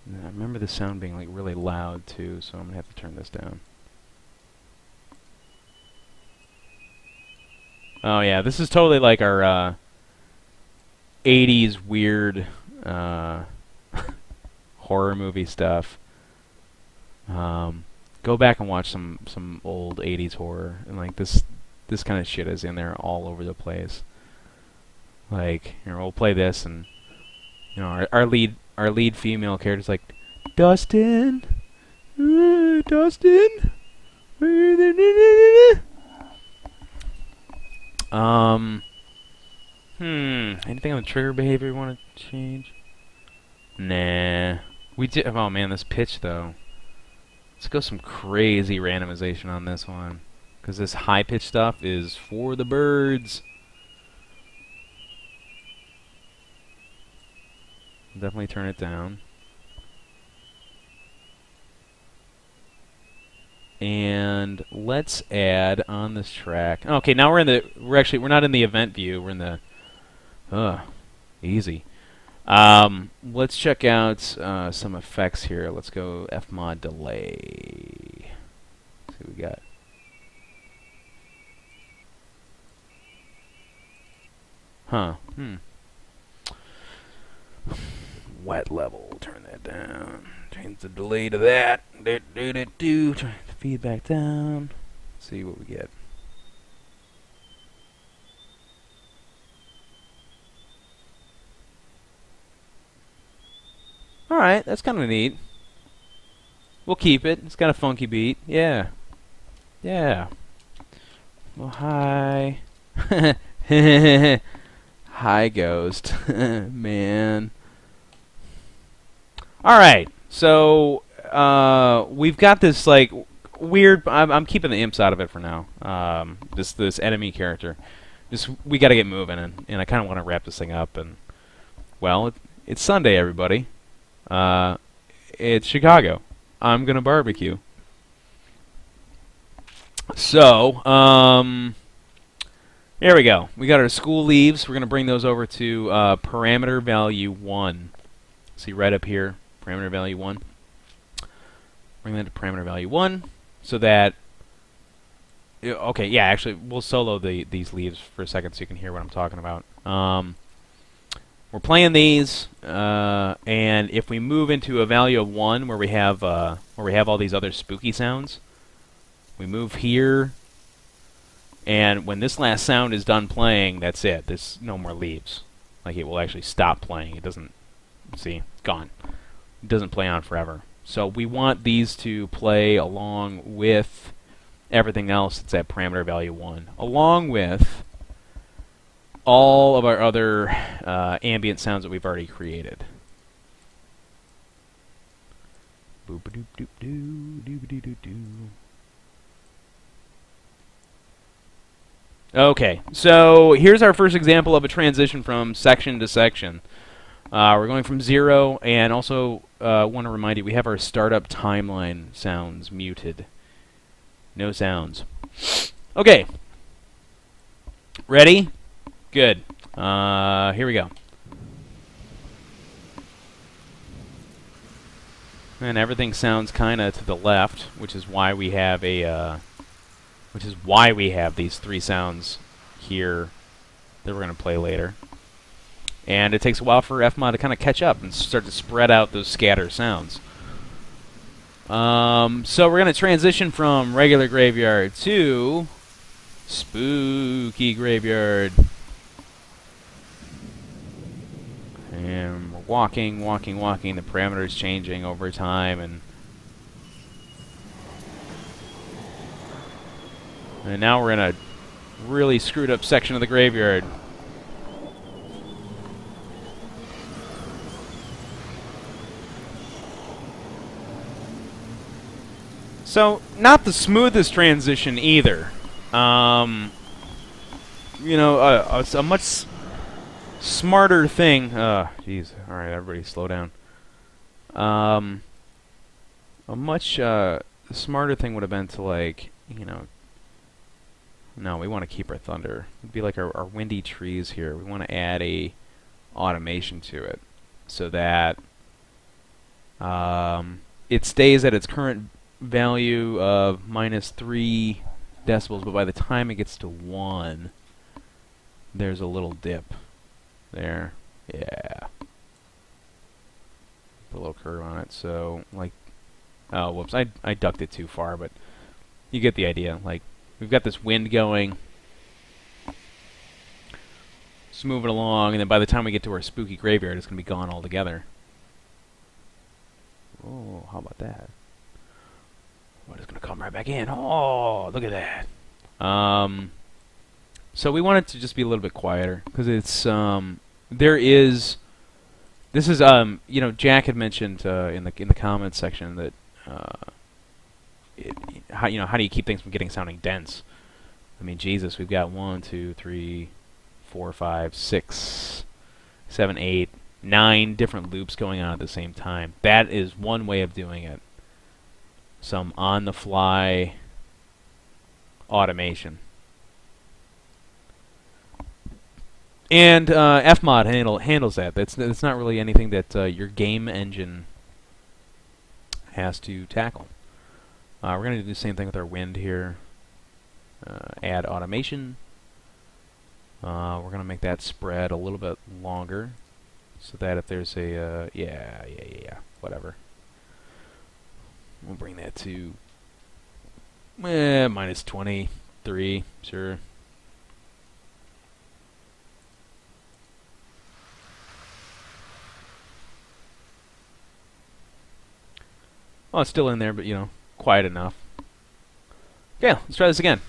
I remember the sound being like really loud too, so I'm gonna have to turn this down. Oh yeah, this is totally like our 80s weird horror movie stuff. Go back and watch some old 80s horror, and like this kind of shit is in there all over the place. Like, you know, we'll play this, and you know, our lead female character's like, Dustin, Dustin. Um, anything on the trigger behavior you want to change? Nah. We did. Oh man, this pitch though. Let's go some crazy randomization on this one, because this high pitch stuff is for the birds. Definitely turn it down. And let's add on this track. Okay, now we're not in the event view. We're in the easy. Let's check out some effects here. Let's go Fmod delay. Let's see what we got. Huh. Wet level. Turn that down. Change the delay to that. Turn the feedback down. Let's see what we get. Alright, that's kind of neat. We'll keep it. It's got a funky beat. Yeah. Yeah. Well, hi. Hi, Ghost. Man. Alright, so we've got this like weird. I'm keeping the imps out of it for now. This enemy character. We got to get moving, and I kind of want to wrap this thing up. And well, it's Sunday, everybody. It's Chicago. I'm gonna barbecue. So there we go. We got our school leaves. We're gonna bring those over to parameter value 1. See right up here. Parameter value 1. Bring that to parameter value 1 so that... Okay, yeah, actually, we'll solo these leaves for a second so you can hear what I'm talking about. We're playing these, and if we move into a value of 1 where we have all these other spooky sounds, we move here, and when this last sound is done playing, that's it. There's no more leaves. Like, it will actually stop playing. It doesn't... See? Gone. It doesn't play on forever. So we want these to play along with everything else that's at parameter value 1, along with all of our other ambient sounds that we've already created. Okay, so here's our first example of a transition from section to section. We're going from 0, and also want to remind you, we have our startup timeline sounds muted. No sounds. Okay. Ready? Good. Here we go. And everything sounds kind of to the left, which is why we have these 3 sounds here that we're going to play later. And it takes a while for Fmod to kind of catch up and start to spread out those scatter sounds. So we're going to transition from regular graveyard to spooky graveyard. And we're walking. The parameters changing over time, and now we're in a really screwed up section of the graveyard. So, not the smoothest transition either. You know, it's a much smarter thing. Jeez. All right, everybody, slow down. A much smarter thing would have been to, like, you know. No, we want to keep our thunder. It'd be like our windy trees here. We want to add a automation to it, so that It stays at its current value of -3 decibels, but by the time it gets to 1, there's a little dip there. Yeah. Put a little curve on it, so, like, oh, whoops, I ducked it too far, but you get the idea. Like, we've got this wind going, just moving along, and then by the time we get to our spooky graveyard, it's going to be gone altogether. Oh, how about that? Well, it's going to come right back in. Oh, look at that. So we want it to just be a little bit quieter, because it's, there is, this is, you know, Jack had mentioned in the comments section that, how do you keep things from sounding dense? I mean, Jesus, we've got 1, 2, 3, 4, 5, 6, 7, 8, 9 different loops going on at the same time. That is one way of doing it. Some on-the-fly automation. And Fmod handles that. That's not really anything that your game engine has to tackle. We're going to do the same thing with our wind here. Add automation. We're going to make that spread a little bit longer, so that if there's a whatever, we'll bring that to -23, sure. Oh, it's still in there, but, you know, quiet enough. Okay, let's try this again.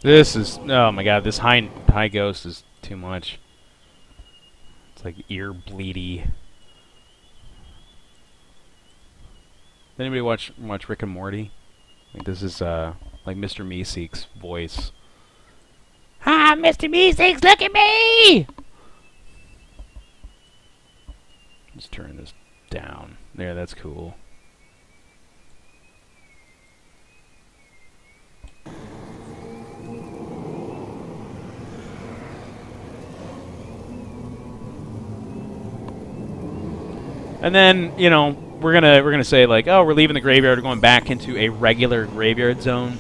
This is, oh my god, this high ghost is too much. It's like ear bleedy. Did anybody watch Rick and Morty? Like, this is like Mr. Meeseek's voice. Ah, Mr. Meeseeks, look at me! Let's turn this down. There, that's cool. And then, you know, we're gonna say, like, oh, we're leaving the graveyard, we're going back into a regular graveyard zone.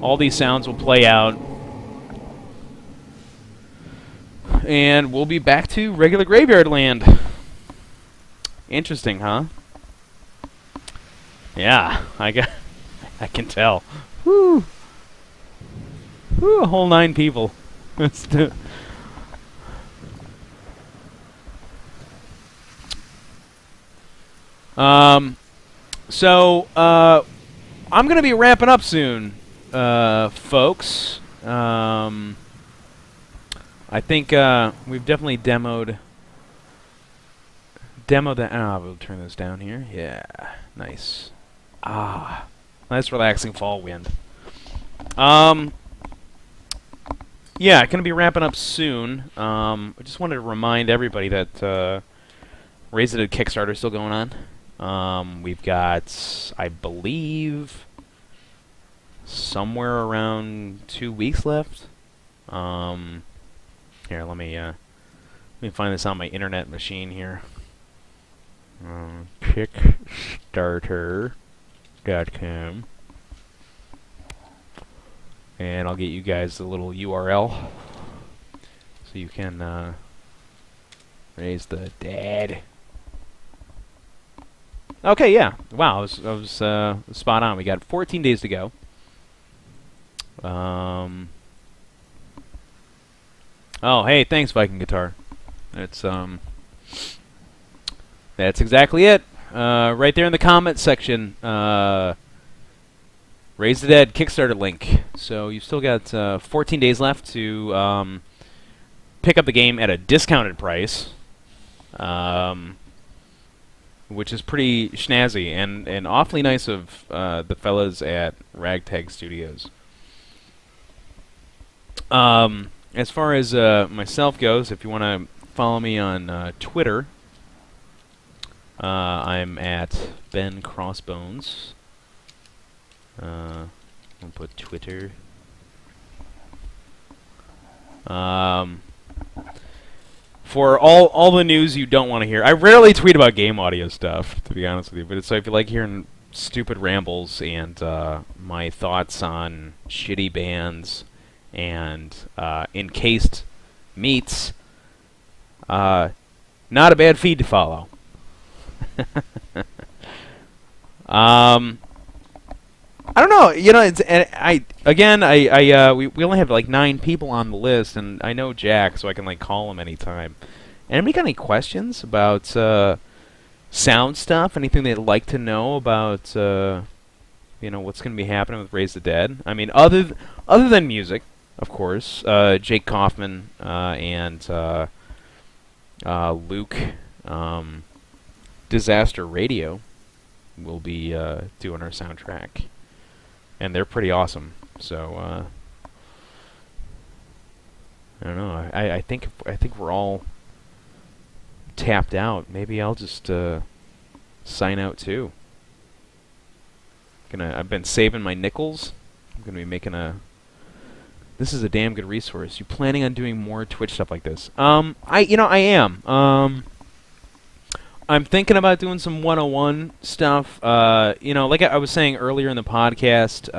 All these sounds will play out, and we'll be back to regular graveyard land. Interesting, huh? Yeah, I can tell. Woo, a whole 9 people. So, I'm going to be wrapping up soon, folks. I think, we've definitely demoed that. We'll turn this down here. Yeah, nice. Nice relaxing fall wind. Yeah, going to be wrapping up soon. I just wanted to remind everybody that, Raise It Kickstarter is still going on. We've got, I believe, somewhere around 2 weeks left. Here, let me find this on my internet machine here. Kickstarter.com, and I'll get you guys a little URL so you can raise the dead. Okay, yeah. Wow, I was spot on. We got 14 days to go. Oh, hey, thanks, Viking Guitar. That's exactly it. Right there in the comment section. Raise the Dead Kickstarter link. So you've still got 14 days left to pick up the game at a discounted price, which is pretty snazzy and awfully nice of the fellas at Ragtag Studios. As far as myself goes, if you want to follow me on Twitter, I'm at Ben Crossbones. I'll put Twitter. For all the news you don't want to hear. I rarely tweet about game audio stuff, to be honest with you, but so if you like hearing stupid rambles and my thoughts on shitty bands and encased meats, not a bad feed to follow. I don't know. You know, it's we only have like 9 people on the list, and I know Jack, so I can like call him anytime. Anybody got any questions about sound stuff? Anything they'd like to know about what's going to be happening with Raise the Dead? I mean, other than music, of course. Jake Kaufman and Luke Disaster Radio will be doing our soundtrack. And they're pretty awesome. So I don't know. I think we're all tapped out. Maybe I'll just sign out too. I've been saving my nickels. I'm gonna be making a. This is a damn good resource. You planning on doing more Twitch stuff like this? I am. I'm thinking about doing some 101 stuff. Like I was saying earlier in the podcast,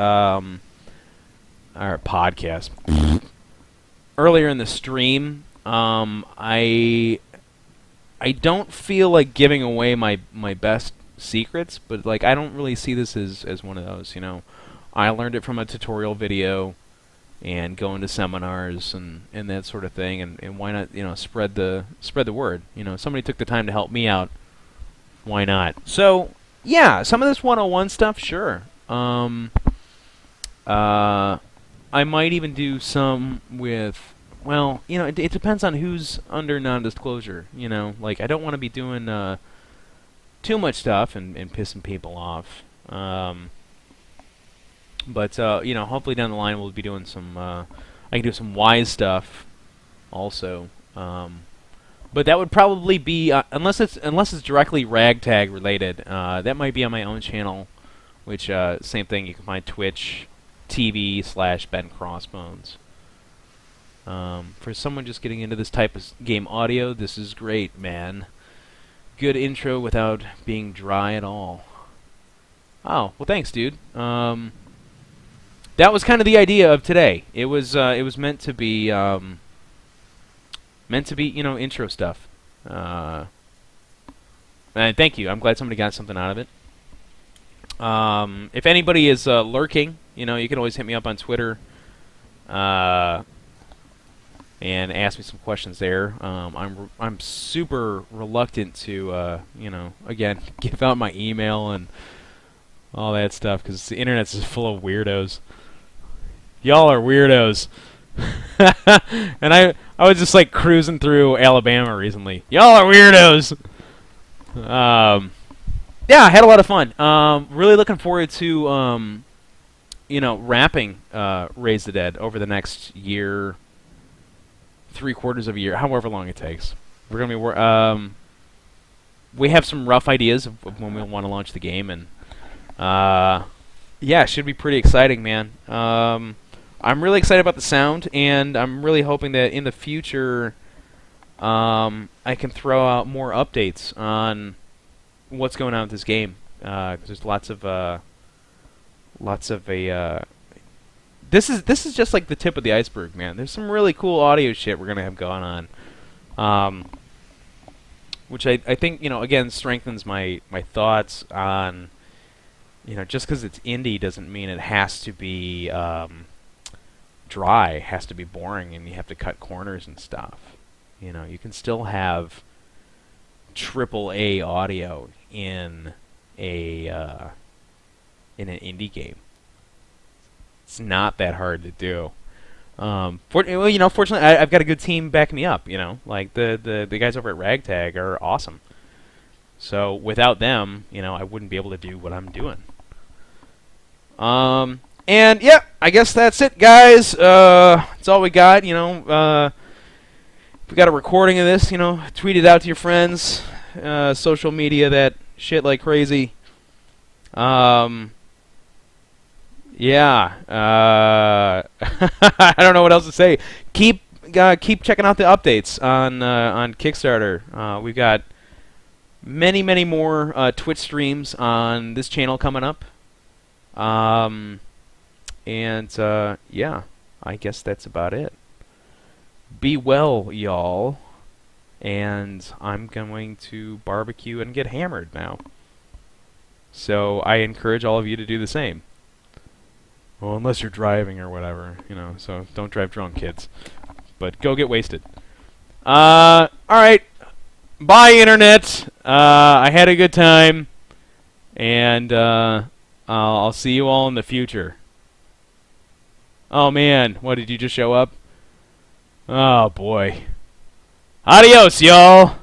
earlier in the stream, I don't feel like giving away my best secrets, but like I don't really see this as one of those. I learned it from a tutorial video and going to seminars and that sort of thing, and why not spread the word. Somebody took the time to help me out, why not? So yeah, some of this 101 stuff, sure. I might even do some with, well, it depends on who's under non-disclosure. Like I don't want to be doing too much stuff and pissing people off. But hopefully down the line we'll be doing some. I can do some wise stuff, also. But that would probably be unless it's directly Ragtag related. That might be on my own channel, which same thing. You can find Twitch TV/Ben Crossbones. For someone just getting into this type of game audio, this is great, man. Good intro without being dry at all. Oh, well, thanks, dude. That was kind of the idea of today. It was meant to be intro stuff. And thank you. I'm glad somebody got something out of it. If anybody is lurking, you can always hit me up on Twitter and ask me some questions there. I'm super reluctant to again give out my email and all that stuff because the internet's just full of weirdos. Y'all are weirdos. And I was just like cruising through Alabama recently. Y'all are weirdos. Yeah, I had a lot of fun. Really looking forward to wrapping Raise the Dead over the next year, 3/4 of a year, however long it takes. We're gonna be we have some rough ideas of when we want to launch the game, and yeah, it should be pretty exciting, man. I'm really excited about the sound, and I'm really hoping that in the future I can throw out more updates on what's going on with this game. 'Cause there's lots of this is just like the tip of the iceberg, man. There's some really cool audio shit we're gonna have going on, which I think again strengthens my thoughts on just because it's indie doesn't mean it has to be dry has to be boring and you have to cut corners and stuff. You know, you can still have AAA audio in an indie game. It's not that hard to do. Well, you know, fortunately, I've got a good team backing me up. You know, like the guys over at Ragtag are awesome. So without them, you know, I wouldn't be able to do what I'm doing. And yeah, I guess that's it, guys. That's all we got. You know, if we got a recording of this, you know, tweet it out to your friends, social media, that shit like crazy. Yeah. I don't know what else to say. Keep checking out the updates on Kickstarter. We've got many more Twitch streams on this channel coming up. Yeah, I guess that's about it. Be well, y'all. And I'm going to barbecue and get hammered now. So I encourage all of you to do the same. Well, unless you're driving or whatever, you know, so don't drive drunk, kids. But go get wasted. Alright. Bye, Internet. I had a good time. And, I'll see you all in the future. Oh, man. What, did you just show up? Oh, boy. Adios, y'all.